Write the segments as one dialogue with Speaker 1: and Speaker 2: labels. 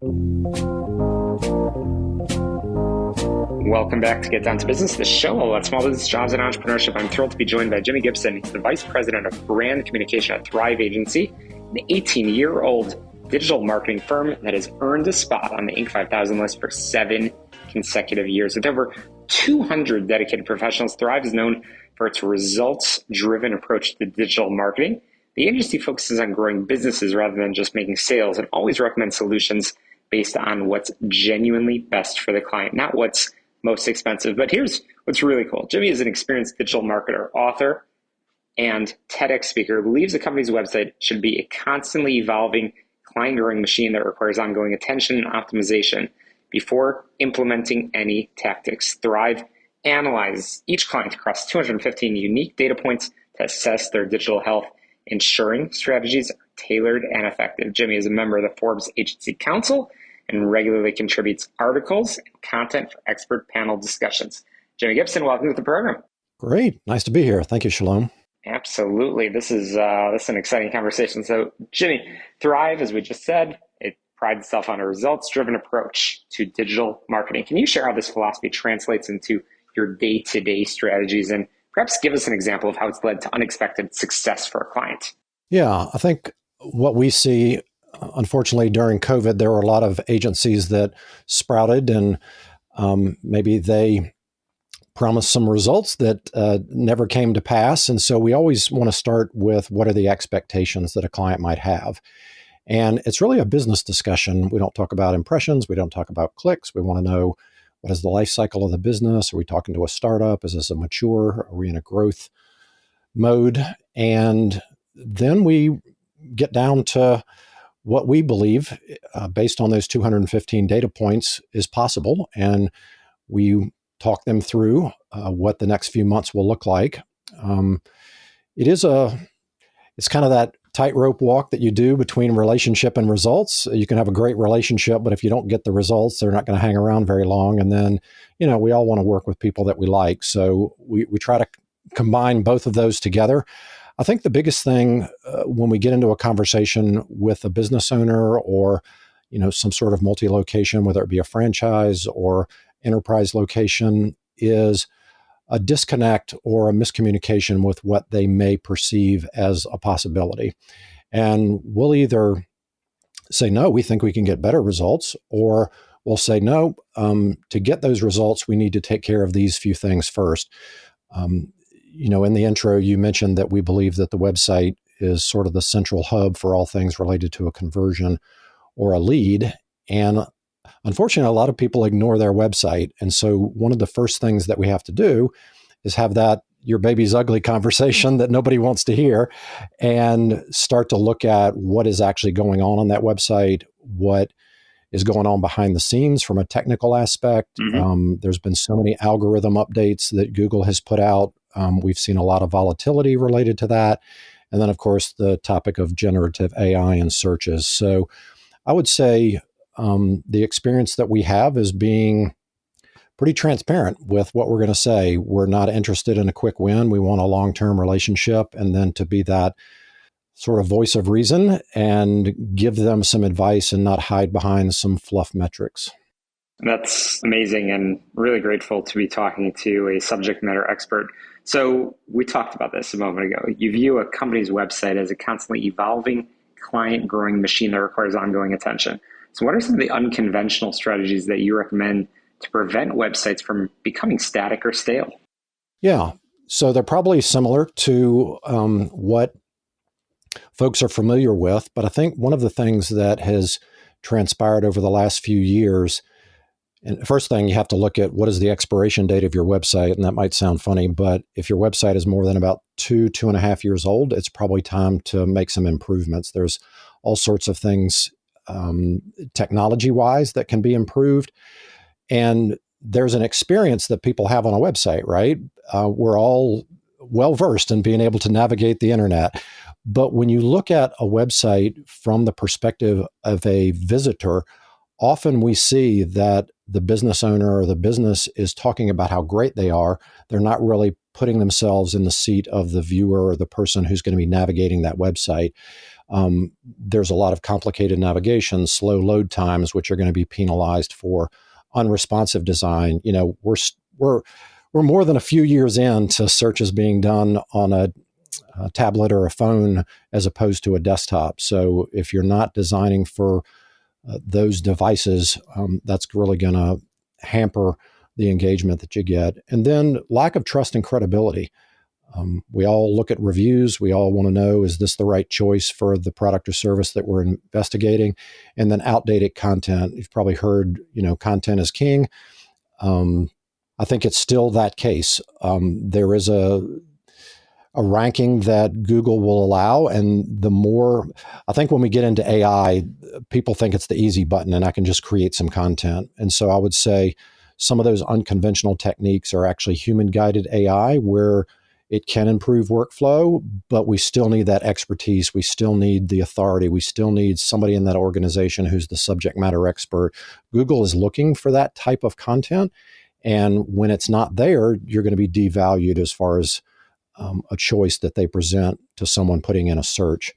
Speaker 1: Welcome back to Get Down to Business, the show all about small business, jobs, and entrepreneurship. I'm thrilled to be joined by Jimi Gibson. He's the Vice President of Brand Communication at Thrive Agency, an 18-year-old digital marketing firm that has earned a spot on the Inc. 5000 list for 7 consecutive years. With over 200 dedicated professionals, Thrive is known for its results-driven approach to digital marketing. The agency focuses on growing businesses rather than just making sales, and always recommends solutions based on what's genuinely best for the client, not what's most expensive. But here's what's really cool. Jimi is an experienced digital marketer, author, and TEDx speaker who believes a company's website should be a constantly evolving Klein growing machine that requires ongoing attention and optimization before implementing any tactics. Thrive analyzes each client across 215 unique data points to assess their digital health, ensuring strategies are tailored and effective. Jimi is a member of the Forbes Agency Council and regularly contributes articles and content for expert panel discussions. Jimi Gibson, welcome to the program.
Speaker 2: Great. Nice to be here. Thank you, Shalom.
Speaker 1: Absolutely. This is an exciting conversation. So, Jimi, Thrive, as we just said, it prides itself on a results-driven approach to digital marketing. Can you share how this philosophy translates into your day-to-day strategies and perhaps give us an example of how it's led to unexpected success for a client?
Speaker 2: Yeah, I think what we see, unfortunately, during COVID, there were a lot of agencies that sprouted and maybe they promised some results that never came to pass. And so we always want to start with what are the expectations that a client might have. And it's really a business discussion. We don't talk about impressions. We don't talk about clicks. We want to know, what is the life cycle of the business? Are we talking to a startup? Is this a mature? Are we in a growth mode? And then we get down to what we believe, based on those 215 data points, is possible. And we talk them through what the next few months will look like. It's kind of that tightrope walk that you do between relationship and results. You can have a great relationship, but if you don't get the results, they're not going to hang around very long. And then, we all want to work with people that we like. So we try to combine both of those together. I think the biggest thing when we get into a conversation with a business owner or, some sort of multi-location, whether it be a franchise or enterprise location, is a disconnect or a miscommunication with what they may perceive as a possibility. And we'll either say, no, we think we can get better results, or we'll say, no, to get those results, we need to take care of these few things first. In the intro, you mentioned that we believe that the website is sort of the central hub for all things related to a conversion or a lead. And unfortunately, a lot of people ignore their website. And so one of the first things that we have to do is have that your baby's ugly conversation that nobody wants to hear, and start to look at what is actually going on that website, what is going on behind the scenes from a technical aspect. Mm-hmm. There's been so many algorithm updates that Google has put out. We've seen a lot of volatility related to that. And then, of course, the topic of generative AI and searches. So I would say the experience that we have is being pretty transparent with what we're going to say. We're not interested in a quick win. We want a long-term relationship, and then to be that sort of voice of reason and give them some advice and not hide behind some fluff metrics.
Speaker 1: That's amazing, and really grateful to be talking to a subject matter expert. So we talked about this a moment ago. You view a company's website as a constantly evolving, client-growing machine that requires ongoing attention. So what are some of the unconventional strategies that you recommend to prevent websites from becoming static or stale?
Speaker 2: Yeah, so they're probably similar to what folks are familiar with, but I think one of the things that has transpired over the last few years, and first thing, you have to look at what is the expiration date of your website, and that might sound funny, but if your website is more than about 2.5 years old, it's probably time to make some improvements. There's all sorts of things technology-wise that can be improved. And there's an experience that people have on a website, right? We're all well-versed in being able to navigate the internet. But when you look at a website from the perspective of a visitor, often we see that the business owner or the business is talking about how great they are. They're not really putting themselves in the seat of the viewer or the person who's going to be navigating that website. There's a lot of complicated navigation, slow load times, which are going to be penalized for unresponsive design. We're more than a few years into searches being done on a tablet or a phone as opposed to a desktop. So if you're not designing for those devices, that's really going to hamper the engagement that you get. And then lack of trust and credibility. We all look at reviews. We all want to know, is this the right choice for the product or service that we're investigating? And then outdated content. You've probably heard, content is king. I think it's still that case. There is a ranking that Google will allow. And the more, I think when we get into AI, people think it's the easy button and I can just create some content. And so I would say some of those unconventional techniques are actually human-guided AI where it can improve workflow, but we still need that expertise. We still need the authority. We still need somebody in that organization who's the subject matter expert. Google is looking for that type of content. And when it's not there, you're going to be devalued as far as a choice that they present to someone putting in a search.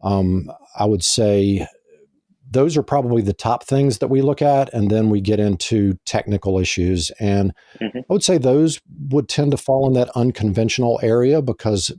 Speaker 2: I would say those are probably the top things that we look at. And then we get into technical issues. And I would say those would tend to fall in that unconventional area because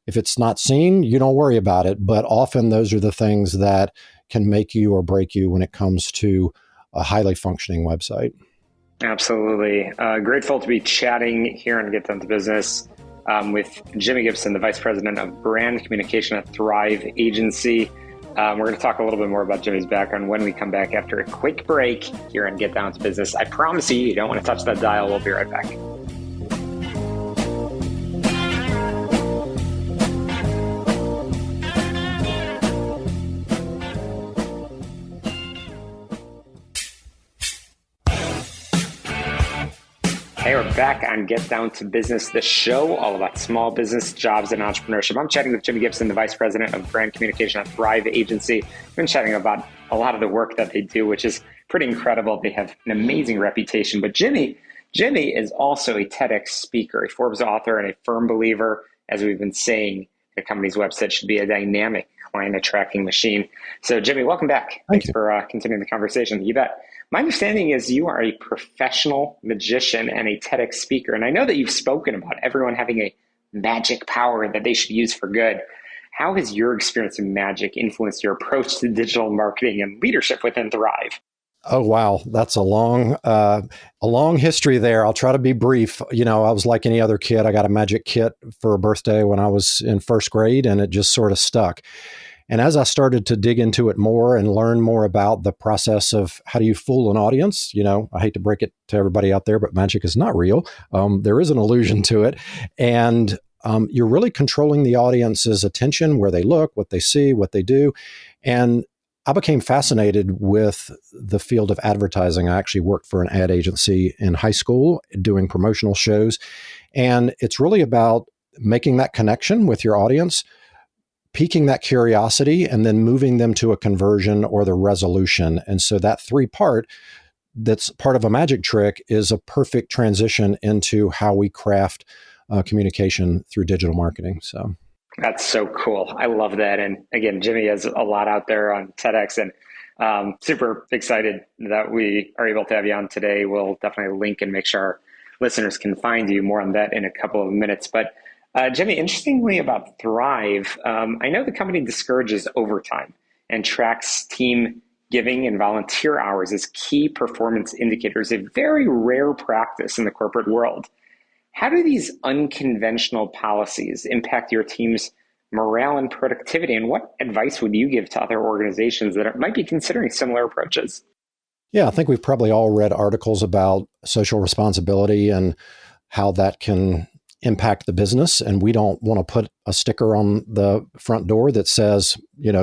Speaker 2: if it's not seen, you don't worry about it. But often those are the things that can make you or break you when it comes to a highly functioning website.
Speaker 1: Absolutely. Grateful to be chatting here on Get Down to Business with Jimi Gibson, the Vice President of Brand Communication at Thrive Agency. We're going to talk a little bit more about Jimi's background when we come back after a quick break here on Get Down to Business. I promise you don't want to touch that dial. We'll be right back. Hey, we're back on Get Down to Business, the show all about small business, jobs, and entrepreneurship. I'm chatting with Jimi Gibson, the Vice President of Brand Communication at Thrive Agency. We've been chatting about a lot of the work that they do, which is pretty incredible. They have an amazing reputation. But Jimi is also a TEDx speaker, a Forbes author, and a firm believer, as we've been saying, the company's website should be a dynamic client attracting machine. So Jimi, welcome back. Thanks for continuing the conversation. You bet. My understanding is you are a professional magician and a TEDx speaker. And I know that you've spoken about everyone having a magic power that they should use for good. How has your experience in magic influenced your approach to digital marketing and leadership within Thrive?
Speaker 2: Oh, wow. That's a long history there. I'll try to be brief. I was like any other kid. I got a magic kit for a birthday when I was in first grade, and it just sort of stuck. And as I started to dig into it more and learn more about the process of how do you fool an audience, I hate to break it to everybody out there, but magic is not real. There is an illusion to it. And you're really controlling the audience's attention, where they look, what they see, what they do. And I became fascinated with the field of advertising. I actually worked for an ad agency in high school doing promotional shows. And it's really about making that connection with your audience, piquing that curiosity, and then moving them to a conversion or the resolution. And so that three-part that's part of a magic trick is a perfect transition into how we craft communication through digital marketing. So
Speaker 1: that's so cool. I love that. And again, Jimi has a lot out there on TEDx, and super excited that we are able to have you on today. We'll definitely link and make sure our listeners can find you. More on that in a couple of minutes. But Jimi, interestingly about Thrive, I know the company discourages overtime and tracks team giving and volunteer hours as key performance indicators, a very rare practice in the corporate world. How do these unconventional policies impact your team's morale and productivity? And what advice would you give to other organizations that might be considering similar approaches?
Speaker 2: Yeah, I think we've probably all read articles about social responsibility and how that can impact the business. And we don't want to put a sticker on the front door that says,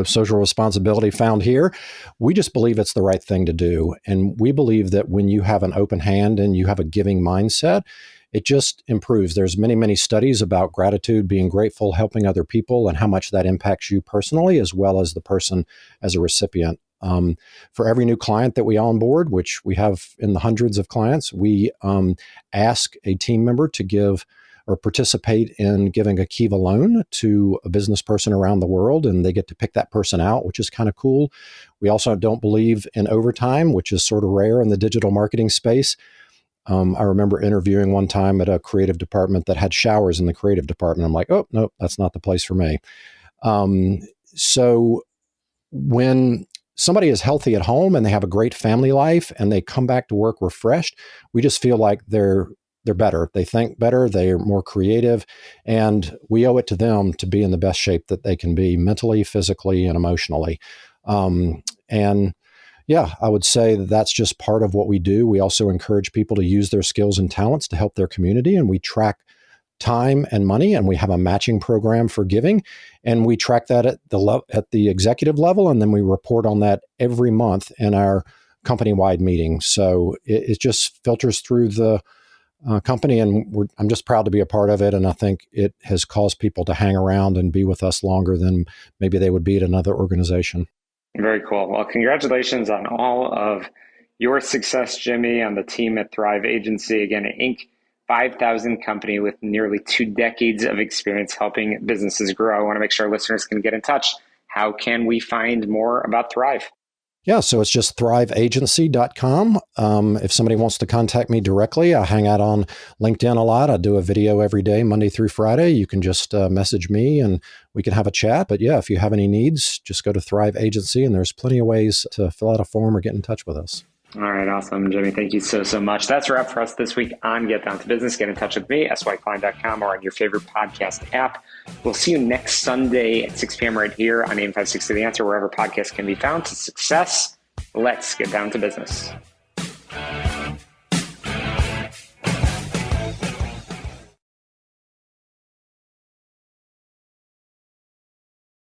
Speaker 2: social responsibility found here. We just believe it's the right thing to do. And we believe that when you have an open hand and you have a giving mindset, it just improves. There's many, many studies about gratitude, being grateful, helping other people, and how much that impacts you personally, as well as the person as a recipient. For every new client that we onboard, which we have in the hundreds of clients, we ask a team member to give or participate in giving a Kiva loan to a business person around the world, and they get to pick that person out, which is kind of cool. We also don't believe in overtime, which is sort of rare in the digital marketing space. I remember interviewing one time at a creative department that had showers in the creative department. I'm like, oh, no, that's not the place for me. So when somebody is healthy at home and they have a great family life and they come back to work refreshed, we just feel like they're better. They think better. They're more creative. And we owe it to them to be in the best shape that they can be mentally, physically, and emotionally. And yeah, I would say that that's just part of what we do. We also encourage people to use their skills and talents to help their community, and we track time and money, and we have a matching program for giving, and we track that at the executive level, and then we report on that every month in our company-wide meeting. So it just filters through the company, and I'm just proud to be a part of it, and I think it has caused people to hang around and be with us longer than maybe they would be at another organization.
Speaker 1: Very cool. Well, congratulations on all of your success, Jimi, on the team at Thrive Agency. Again, an Inc. 5,000 company with nearly 2 decades of experience helping businesses grow. I want to make sure listeners can get in touch. How can we find more about Thrive?
Speaker 2: Yeah, so it's just thriveagency.com. If somebody wants to contact me directly, I hang out on LinkedIn a lot. I do a video every day, Monday through Friday. You can just message me and we can have a chat. But yeah, if you have any needs, just go to Thrive Agency, and there's plenty of ways to fill out a form or get in touch with us.
Speaker 1: All right, awesome, Jimi. Thank you so much. That's a wrap for us this week on Get Down to Business. Get in touch with me, syklein.com, or on your favorite podcast app. We'll see you next Sunday at 6 p.m. right here on AM 560 The Answer, wherever podcasts can be found. To success, let's get down to business.